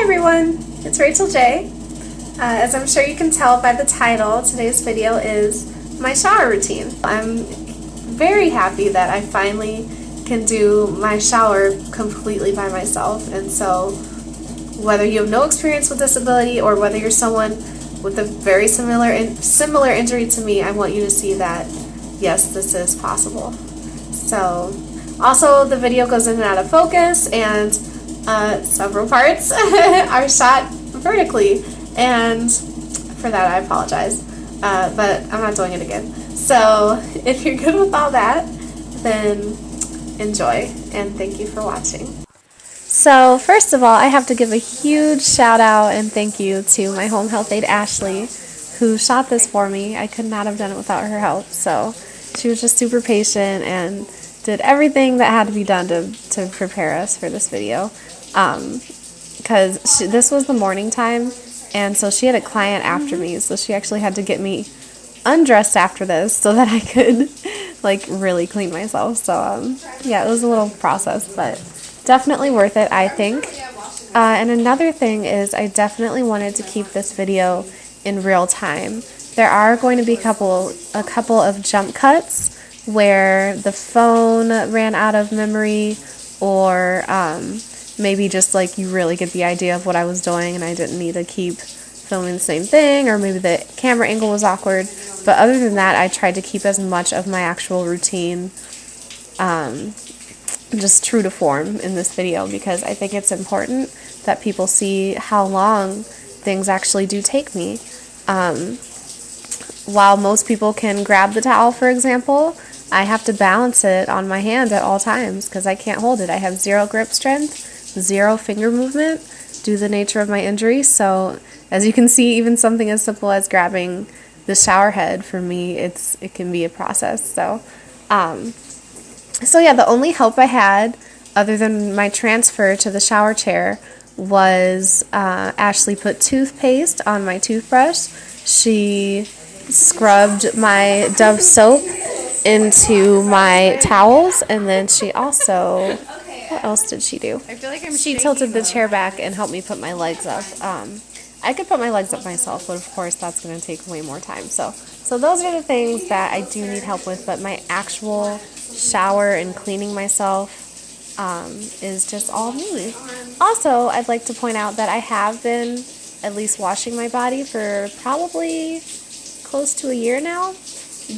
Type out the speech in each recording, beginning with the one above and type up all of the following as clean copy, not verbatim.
everyone, it's Rachel J. As I'm sure you can tell by the title, today's video is my shower routine. I'm very happy that I finally can do my shower completely by myself, and so whether you have no experience with disability or whether you're someone with a very similar injury to me, I want you to see that yes, this is possible. So also the video goes in and out of focus, and several parts are shot vertically, and for that I apologize, but I'm not doing it again. So if you're good with all that, then enjoy, and thank you for watching. So first of all, I have to give a huge shout out and thank you to my home health aide Ashley, who shot this for me. I could not have done it without her help, so she was just super patient and did everything that had to be done to prepare us for this video, because this was the morning time, and so she had a client after me, so she actually had to get me undressed after this so that I could like really clean myself. So yeah, it was a little process, but definitely worth it, I think. And another thing is I definitely wanted to keep this video in real time. There are going to be a couple of jump cuts where the phone ran out of memory, or maybe just like you really get the idea of what I was doing and I didn't need to keep filming the same thing, or maybe the camera angle was awkward. But other than that, I tried to keep as much of my actual routine just true to form in this video, because I think it's important that people see how long things actually do take me. While most people can grab the towel, for example, I have to balance it on my hand at all times because I can't hold it. I have zero grip strength, zero finger movement due to the nature of my injury. So as you can see, even something as simple as grabbing the shower head, for me, it can be a process. So yeah, the only help I had, other than my transfer to the shower chair, was Ashley put toothpaste on my toothbrush. She scrubbed my Dove soap into my towels, and then she also, what else did she do? I feel like she tilted the chair back and helped me put my legs up. I could put my legs up myself, but of course that's going to take way more time. So those are the things that I do need help with, but my actual shower and cleaning myself is just all me. Also, I'd like to point out that I have been at least washing my body for probably close to a year now,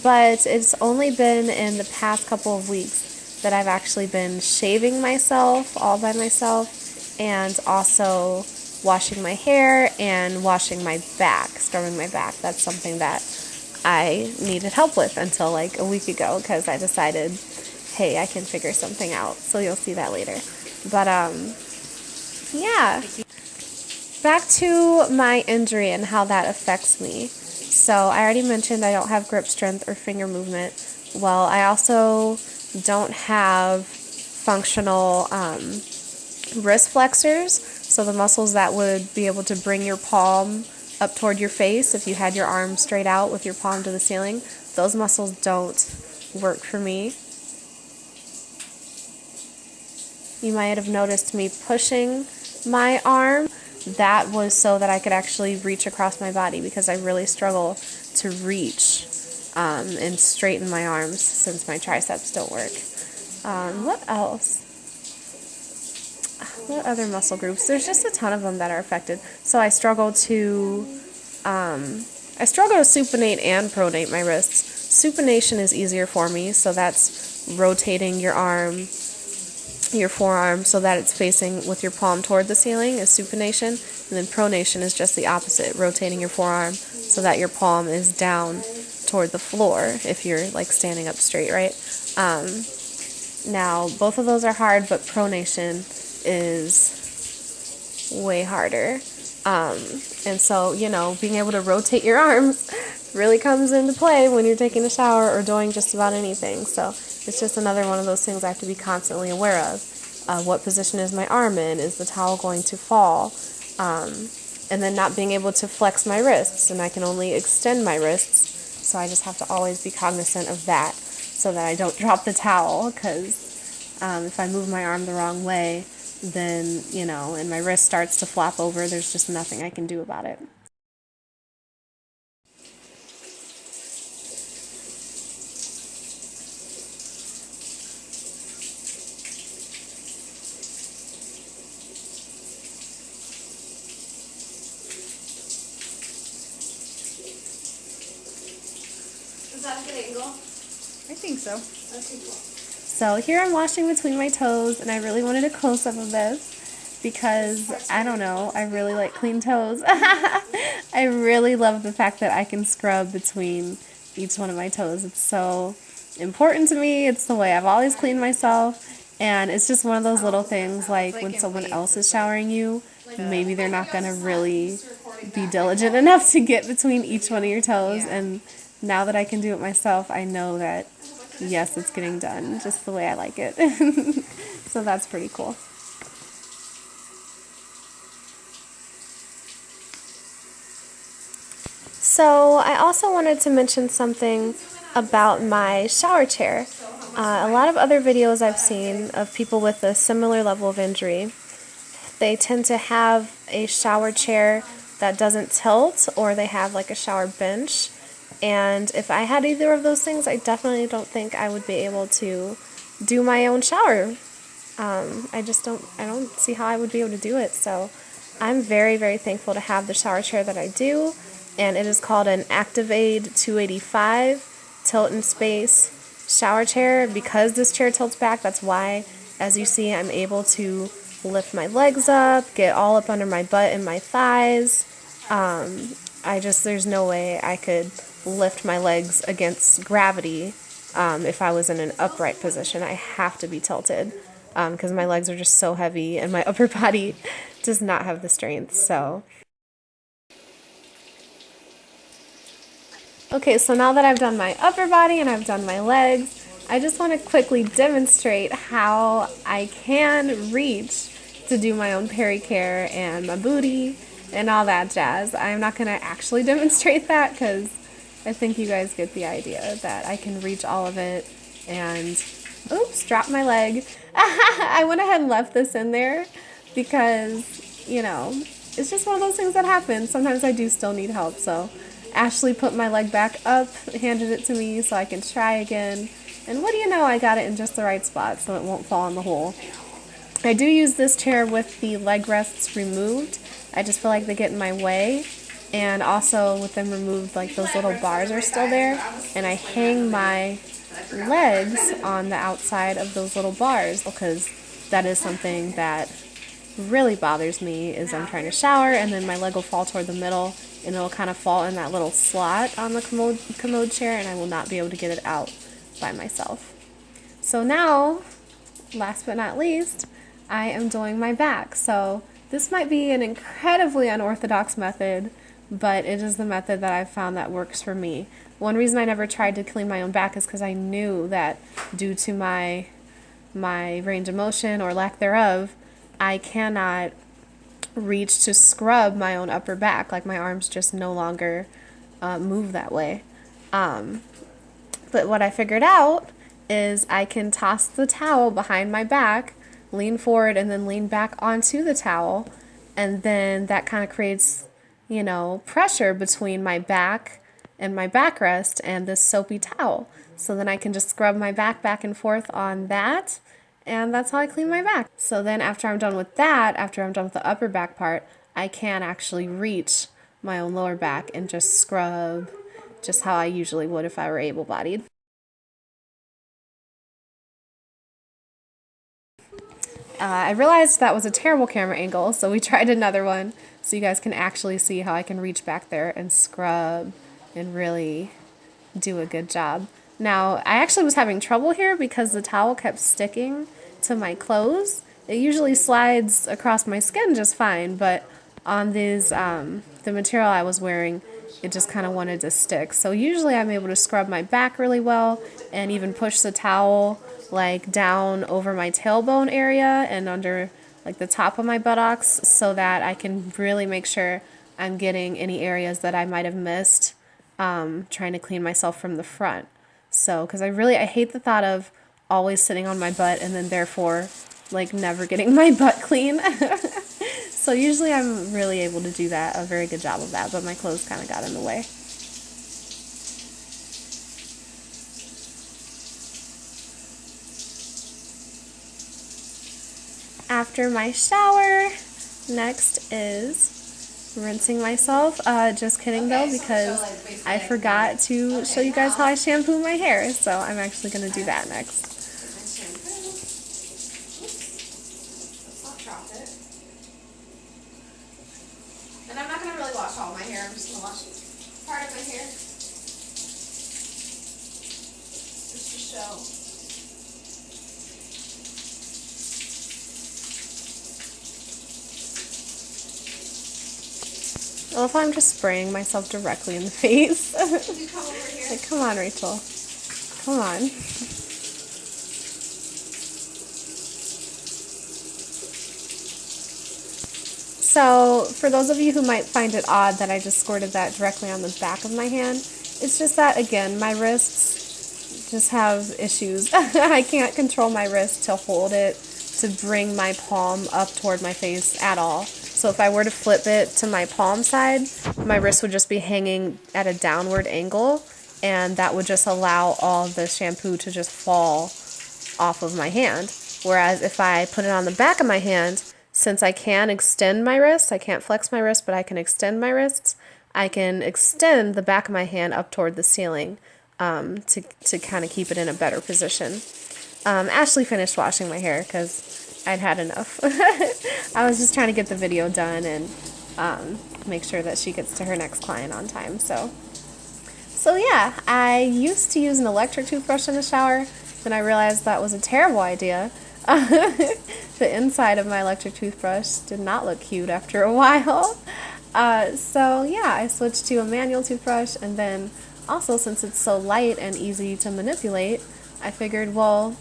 but it's only been in the past couple of weeks that I've actually been shaving myself all by myself, and also washing my hair and washing my back, scrubbing my back. That's something that I needed help with until like a week ago, because I decided, hey, I can figure something out. So you'll see that later. But yeah, back to my injury and how that affects me. So I already mentioned I don't have grip strength or finger movement. Well, I also don't have functional wrist flexors, so the muscles that would be able to bring your palm up toward your face if you had your arm straight out with your palm to the ceiling. Those muscles don't work for me. You might have noticed me pushing my arm. That was so that I could actually reach across my body, because I really struggle to reach and straighten my arms since my triceps don't work. What else? What other muscle groups? There's just a ton of them that are affected. So I struggle to supinate and pronate my wrists. Supination is easier for me, so that's rotating your arm, your forearm, so that it's facing with your palm toward the ceiling is supination, and then pronation is just the opposite, rotating your forearm so that your palm is down toward the floor if you're like standing up straight, right? Now both of those are hard, but pronation is way harder. And so, you know, being able to rotate your arms really comes into play when you're taking a shower or doing just about anything. So it's just another one of those things I have to be constantly aware of. What position is my arm in? Is the towel going to fall? And then not being able to flex my wrists, and I can only extend my wrists. So I just have to always be cognizant of that so that I don't drop the towel, because if I move my arm the wrong way, then, you know, and my wrist starts to flop over, there's just nothing I can do about it. Is that a good angle? I think so. Okay, cool. So here I'm washing between my toes, and I really wanted a close-up of this because, I don't know, I really like clean toes. I really love the fact that I can scrub between each one of my toes. It's so important to me. It's the way I've always cleaned myself, and it's just one of those little things like when someone else is showering you, maybe they're not going to really be diligent enough to get between each one of your toes, and now that I can do it myself, I know that yes, it's getting done just the way I like it. So that's pretty cool. So I also wanted to mention something about my shower chair. A lot of other videos I've seen of people with a similar level of injury, they tend to have a shower chair that doesn't tilt, or they have like a shower bench. And if I had either of those things, I definitely don't think I would be able to do my own shower. I don't see how I would be able to do it. So I'm very, very thankful to have the shower chair that I do. And it is called an Activate 285 Tilt and Space shower chair. Because this chair tilts back, that's why, as you see, I'm able to lift my legs up, get all up under my butt and my thighs. There's no way I could lift my legs against gravity if I was in an upright position. I have to be tilted because my legs are just so heavy and my upper body does not have the strength. So, okay, so now that I've done my upper body and I've done my legs, I just want to quickly demonstrate how I can reach to do my own pericare and my booty and all that jazz. I'm not going to actually demonstrate that because I think you guys get the idea that I can reach all of it. And oops, dropped my leg. I went ahead and left this in there because, you know, it's just one of those things that happen. Sometimes I do still need help. So Ashley put my leg back up, handed it to me so I can try again. And what do you know, I got it in just the right spot so it won't fall in the hole. I do use this chair with the leg rests removed. I just feel like they get in my way. And also with them removed, like those little bars are still there. And I hang my legs on the outside of those little bars because that is something that really bothers me is I'm trying to shower and then my leg will fall toward the middle and it'll kind of fall in that little slot on the commode chair and I will not be able to get it out by myself. So now, last but not least, I am doing my back. So this might be an incredibly unorthodox method, but it is the method that I've found that works for me. One reason I never tried to clean my own back is because I knew that due to my range of motion or lack thereof, I cannot reach to scrub my own upper back. Like my arms just no longer move that way. But what I figured out is I can toss the towel behind my back, lean forward, and then lean back onto the towel, and then that kind of creates, you know, pressure between my back and my backrest and this soapy towel. So then I can just scrub my back and forth on that, and that's how I clean my back. So then after I'm done with that, after I'm done with the upper back part, I can actually reach my own lower back and just scrub just how I usually would if I were able-bodied. I realized that was a terrible camera angle, so we tried another one so you guys can actually see how I can reach back there and scrub and really do a good job. Now, I actually was having trouble here because the towel kept sticking to my clothes. It usually slides across my skin just fine, but on these, the material I was wearing, it just kind of wanted to stick. So usually I'm able to scrub my back really well and even push the towel like down over my tailbone area and under like the top of my buttocks so that I can really make sure I'm getting any areas that I might have missed trying to clean myself from the front. So, because I hate the thought of always sitting on my butt and then therefore like never getting my butt clean. So usually I'm really able to do that, a very good job of that, but my clothes kind of got in the way. After my shower, next is rinsing myself. Just kidding though, because I forgot to show you guys how I shampoo my hair, so I'm actually going to do that next. And I'm not going to really wash all my hair, I'm just going to wash part of my hair. Just to show. I love how I'm just spraying myself directly in the face. Can you come over here? Like, come on, Rachel. Come on. So, for those of you who might find it odd that I just squirted that directly on the back of my hand, it's just that, again, my wrists just have issues. I can't control my wrist to hold it, to bring my palm up toward my face at all. So if I were to flip it to my palm side, my wrist would just be hanging at a downward angle, and that would just allow all the shampoo to just fall off of my hand. Whereas if I put it on the back of my hand, since I can extend my wrist, I can't flex my wrist, but I can extend my wrists, I can extend the back of my hand up toward the ceiling to kind of keep it in a better position. Ashley finished washing my hair because I'd had enough. I was just trying to get the video done and make sure that she gets to her next client on time. So yeah, I used to use an electric toothbrush in the shower, then I realized that was a terrible idea. The inside of my electric toothbrush did not look cute after a while. So yeah, I switched to a manual toothbrush, and then also, since it's so light and easy to manipulate, I figured, well,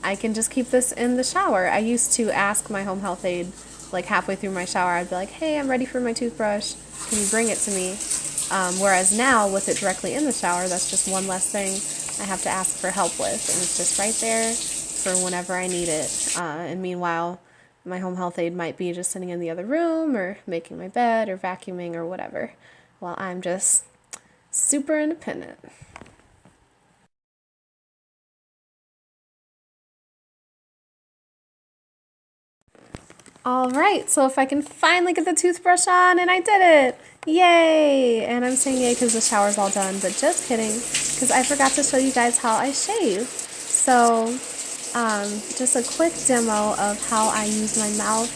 I can just keep this in the shower. I used to ask my home health aide, like halfway through my shower, I'd be like, hey, I'm ready for my toothbrush, can you bring it to me? Whereas now, with it directly in the shower, that's just one less thing I have to ask for help with, and it's just right there for whenever I need it. And meanwhile, my home health aide might be just sitting in the other room, or making my bed, or vacuuming, or whatever, while I'm just super independent. Alright, so if I can finally get the toothbrush on, and I did it! Yay! And I'm saying yay because the shower's all done, but just kidding, because I forgot to show you guys how I shave. So, just a quick demo of how I use my mouth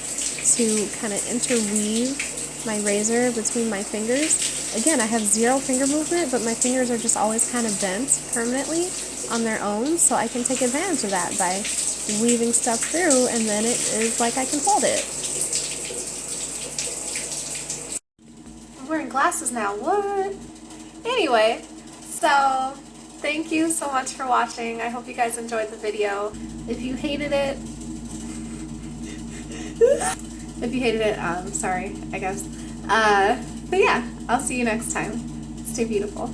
to kind of interweave my razor between my fingers. Again, I have zero finger movement, but my fingers are just always kind of bent permanently on their own, so I can take advantage of that by weaving stuff through, and then it is like I can hold it. I'm wearing glasses now, what? Anyway, so thank you so much for watching. I hope you guys enjoyed the video. If you hated it, sorry, I guess. But yeah, I'll see you next time. Stay beautiful.